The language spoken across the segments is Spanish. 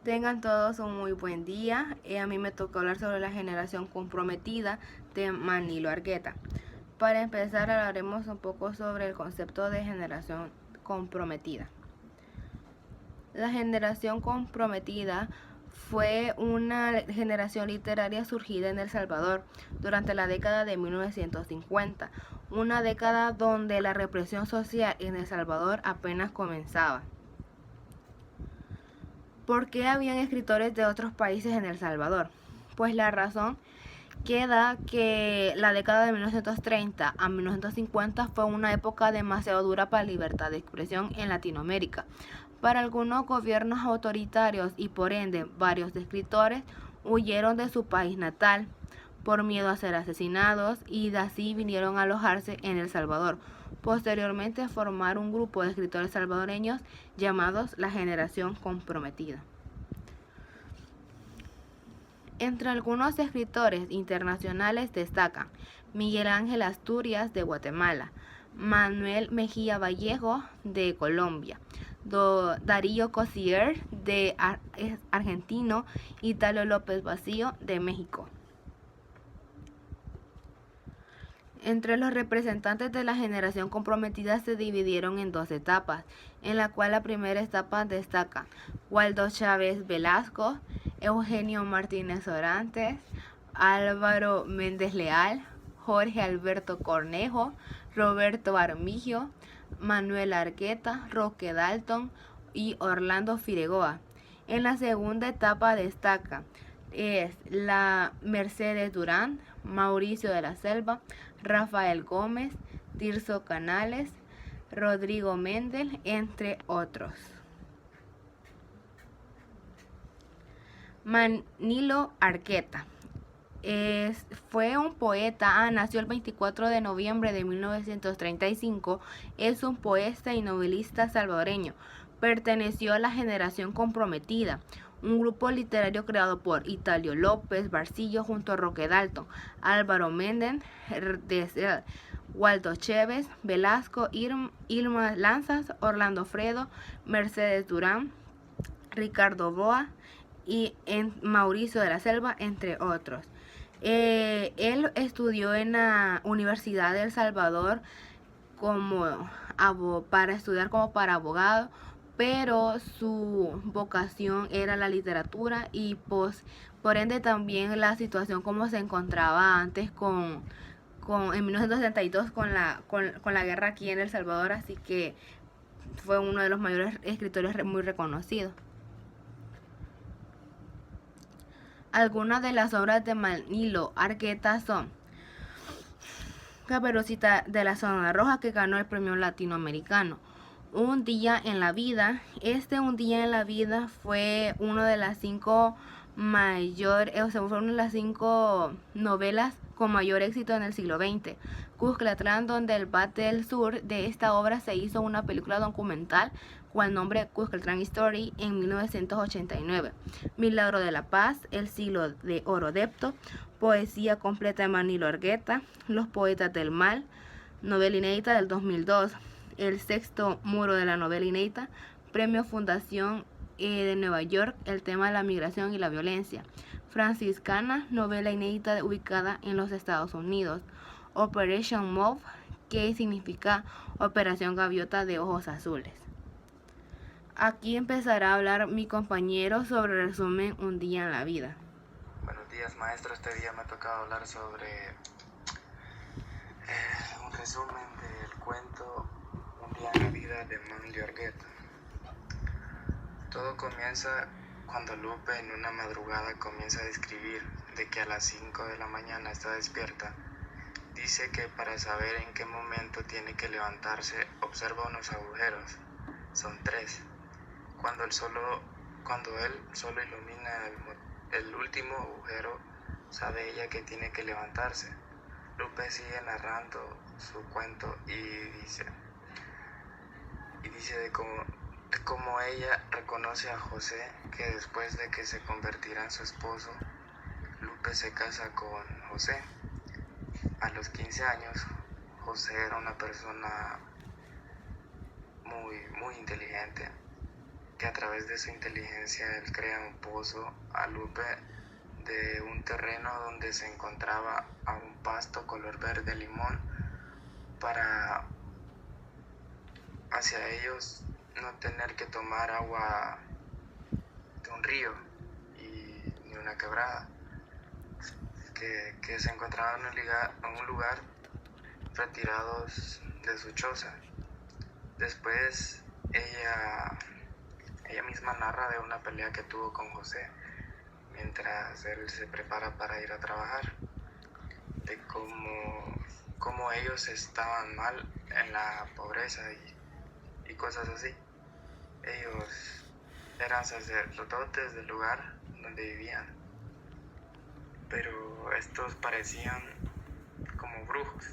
Tengan todos un muy buen día. A mí me tocó hablar sobre la generación comprometida de Manilo Argueta. Para empezar, hablaremos un poco sobre el concepto de generación comprometida. La generación comprometida fue una generación literaria surgida en El Salvador durante la década de 1950, una década donde la represión social en El Salvador apenas comenzaba. ¿Por qué habían escritores de otros países en El Salvador? Pues la razón queda que la década de 1930 a 1950 fue una época demasiado dura para la libertad de expresión en Latinoamérica. Para algunos gobiernos autoritarios y por ende varios escritores huyeron de su país natal por miedo a ser asesinados y de así vinieron a alojarse en El Salvador. Posteriormente formar un grupo de escritores salvadoreños llamados la Generación Comprometida. Entre algunos escritores internacionales destacan Miguel Ángel Asturias de Guatemala, Manuel Mejía Vallejo de Colombia, Darío Cosier de Argentino, Italo López Vacío de México. Entre los representantes de la generación comprometida se dividieron en dos etapas, en la cual la primera etapa destaca Waldo Chávez Velasco, Eugenio Martínez Orantes, Álvaro Méndez Leal, Jorge Alberto Cornejo, Roberto Armijo, Manuel Argueta, Roque Dalton y Orlando Figueroa. En la segunda etapa destaca la Mercedes Durán, Mauricio de la Selva, Rafael Gómez, Tirso Canales, Rodrigo Mendel, entre otros. Manilo Argueta fue un poeta, nació el 24 de noviembre de 1935, es un poeta y novelista salvadoreño. Perteneció a la generación comprometida, un grupo literario creado por Italio López Barcillo junto a Roque Dalton, Álvaro Méndez, Waldo Chévez, Velasco, Irma Lanzas, Orlando Fredo, Mercedes Durán, Ricardo Boa y Mauricio de la Selva, entre otros. Él estudió en la Universidad de El Salvador para estudiar como para abogado, pero su vocación era la literatura y por ende también la situación como se encontraba antes en 1972 con la guerra aquí en El Salvador, así que fue uno de los mayores escritores muy reconocidos. Algunas de las obras de Manilo Argueta son Caperucita de la Zona Roja, que ganó el premio latinoamericano. Un día en la vida. Un día en la vida fue una de las cinco fueron una de las 5 novelas con mayor éxito en el siglo XX. Cuscatlán, donde el Bat del Sur de esta obra se hizo una película documental con el nombre Cuscatlán Story en 1989. Milagro de la Paz, El siglo de oro Depto, Poesía completa de Manilo Argueta, Los poetas del mal, novela inédita del 2002, El sexto muro de la novela inédita, Premio Fundación de Nueva York, el tema de la migración y la violencia. Franciscana, novela inédita ubicada en los Estados Unidos. Operation Move, que significa Operación Gaviota de Ojos Azules. Aquí empezará a hablar mi compañero sobre el resumen Un día en la vida. Buenos días, maestro. Este día me ha tocado hablar sobre un resumen del cuento Un día en la vida de Manilo Argueta. Todo comienza cuando Lupe en una madrugada comienza a describir de que a las 5 de la mañana está despierta. Dice que para saber en qué momento tiene que levantarse observa unos agujeros. Son 3. Cuando él solo ilumina el último agujero, sabe ella que tiene que levantarse. Lupe sigue narrando su cuento y dice de cómo ella reconoce a José, que después de que se convertirá en su esposo, Lupe se casa con José. A los 15 años, José era una persona muy inteligente que a través de su inteligencia él crea un pozo a Lupe de un terreno donde se encontraba a un pasto color verde limón para hacia ellos no tener que tomar agua de un río ni una quebrada, que se encontraban en un lugar retirados de su choza. Después ella misma narra de una pelea que tuvo con José mientras él se prepara para ir a trabajar, de cómo ellos estaban mal en la pobreza y cosas así. Ellos eran sacerdotes del lugar donde vivían, pero estos parecían como brujos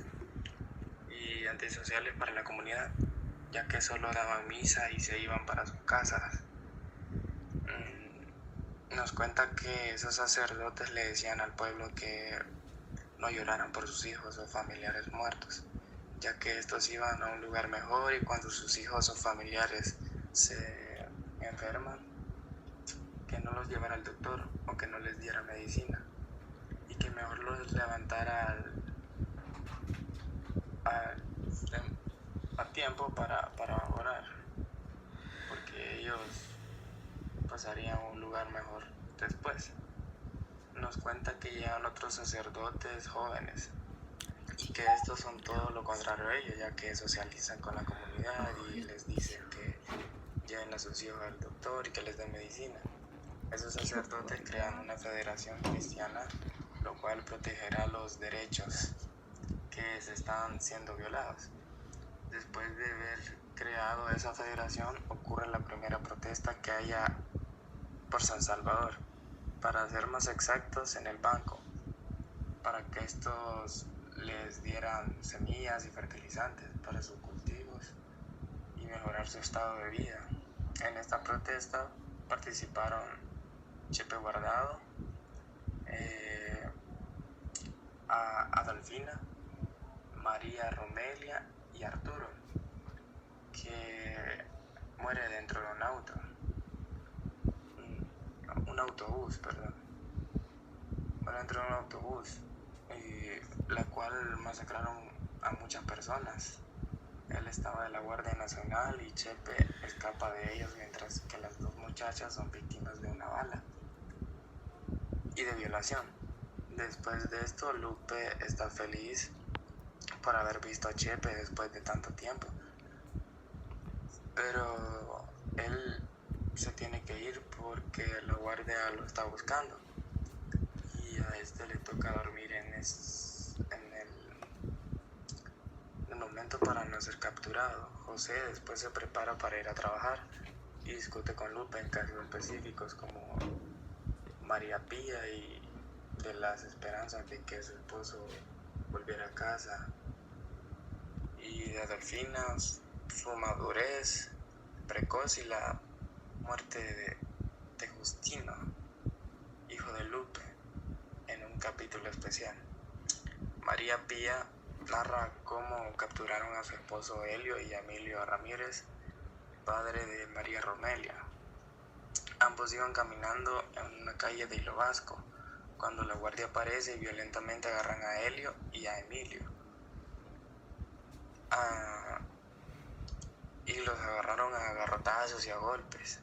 y antisociales para la comunidad, ya que solo daban misa y se iban para sus casas. Nos cuenta que esos sacerdotes le decían al pueblo que no lloraran por sus hijos o familiares muertos, ya que estos iban a un lugar mejor y cuando sus hijos o familiares se enferman, que no los llevara al doctor o que no les diera medicina y que mejor los levantara a tiempo para orar, porque ellos pasarían a un lugar mejor después. Nos cuenta que llegan otros sacerdotes jóvenes y que estos son todo lo contrario a ellos, ya que socializan con la comunidad y les dicen que lleven a sus hijos al doctor y que les den medicina. Esos sacerdotes crean una federación cristiana, lo cual protegerá los derechos que se están siendo violados. Después de haber creado esa federación, ocurre la primera protesta que haya por San Salvador, para ser más exactos en el banco, para que estos les dieran semillas y fertilizantes para sus cultivos y mejorar su estado de vida. En esta protesta participaron Chepe Guardado, Adolfina, María Romelia y Arturo, que muere dentro de un autobús, muere dentro de un autobús, y la cual masacraron a muchas personas. Él estaba de la Guardia Nacional y Chepe escapa de ellos, mientras que las dos muchachas son víctimas de una bala y de violación. Después de esto, Lupe está feliz por haber visto a Chepe después de tanto tiempo, pero él se tiene que ir porque la guardia lo está buscando y a este le toca dormir en el momento para no ser capturado. José después se prepara para ir a trabajar y discute con Lupe en casos específicos como María Pía y de las esperanzas de que su esposo volviera a casa, y de Adolfina, su madurez precoz y la muerte de Justino, hijo de Lupe, en un capítulo especial. María Pía narra cómo capturaron a su esposo Helio y a Emilio Ramírez, padre de María Romelia. Ambos iban caminando en una calle de Hilo Vasco, cuando la guardia aparece y violentamente agarran a Helio y a Emilio. Y los agarraron a garrotazos y a golpes.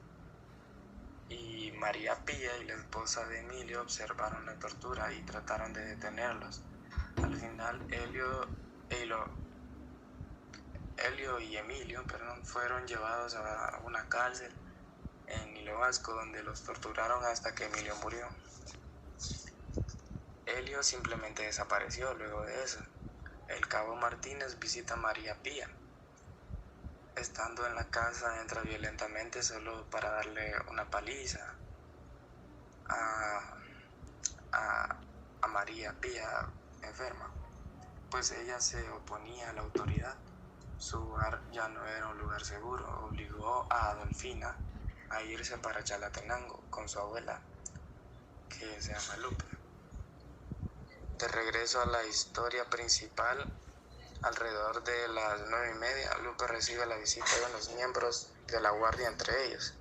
Y María Pía y la esposa de Emilio observaron la tortura y trataron de detenerlos. Al final, Helio y Emilio fueron llevados a una cárcel en Hilo Vasco, donde los torturaron hasta que Emilio murió. Helio simplemente desapareció luego de eso. El cabo Martínez visita a María Pía. Estando en la casa, entra violentamente solo para darle una paliza a María Pía enferma, pues ella se oponía a la autoridad. Su hogar ya no era un lugar seguro. Obligó a Adolfina a irse para Chalatenango con su abuela, que se llama Lupe. De regreso a la historia principal, alrededor de las 9:30, Lupe recibe la visita de unos miembros de la guardia, entre ellos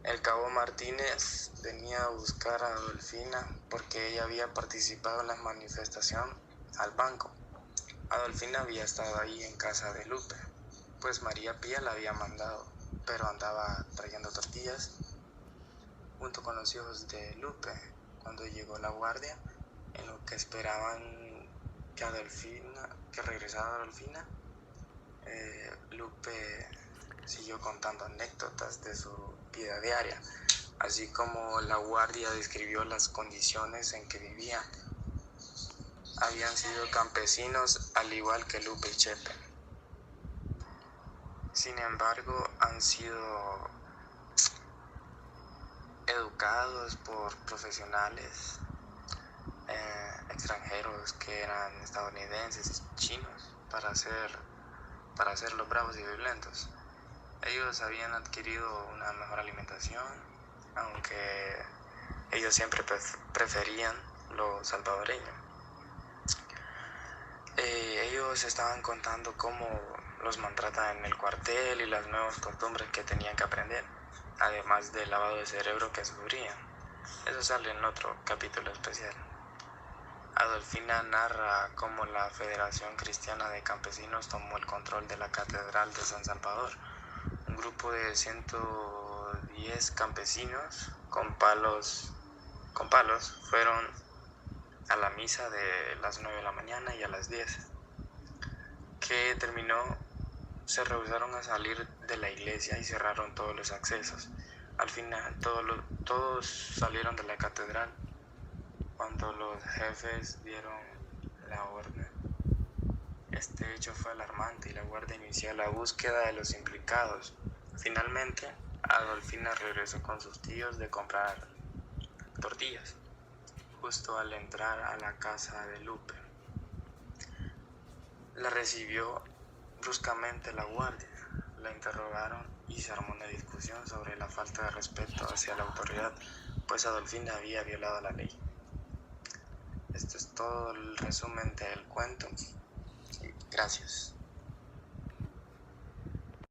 El cabo Martínez venía a buscar a Adolfina porque ella había participado en la manifestación al banco. Adolfina había estado ahí en casa de Lupe, pues María Pía la había mandado, pero andaba trayendo tortillas junto con los hijos de Lupe. Cuando llegó la guardia, en lo que esperaban que regresara Adolfina, Lupe siguió contando anécdotas de su vida diaria, así como la guardia describió las condiciones en que vivían. Habían sido campesinos al igual que Lupe y Chepe. Sin embargo, han sido educados por profesionales extranjeros que eran estadounidenses y chinos para ser los bravos y violentos. Ellos habían adquirido una mejor alimentación, aunque ellos siempre preferían lo salvadoreño. Ellos estaban contando cómo los maltratan en el cuartel y las nuevas costumbres que tenían que aprender, además del lavado de cerebro que sufrían. Eso sale en otro capítulo especial. Adolfina narra cómo la Federación Cristiana de Campesinos tomó el control de la Catedral de San Salvador. Un grupo de 110 campesinos con palos fueron a la misa de las 9 de la mañana y a las 10, que terminó. Se rehusaron a salir de la iglesia y cerraron todos los accesos. Al final todos salieron de la catedral cuando los jefes dieron la orden. Este hecho fue alarmante y la guardia inició la búsqueda de los implicados. Finalmente, Adolfina regresó con sus tíos de comprar tortillas, justo al entrar a la casa de Lupe. La recibió bruscamente la guardia, la interrogaron y se armó una discusión sobre la falta de respeto hacia la autoridad, pues Adolfina había violado la ley. Esto es todo el resumen del cuento. Gracias.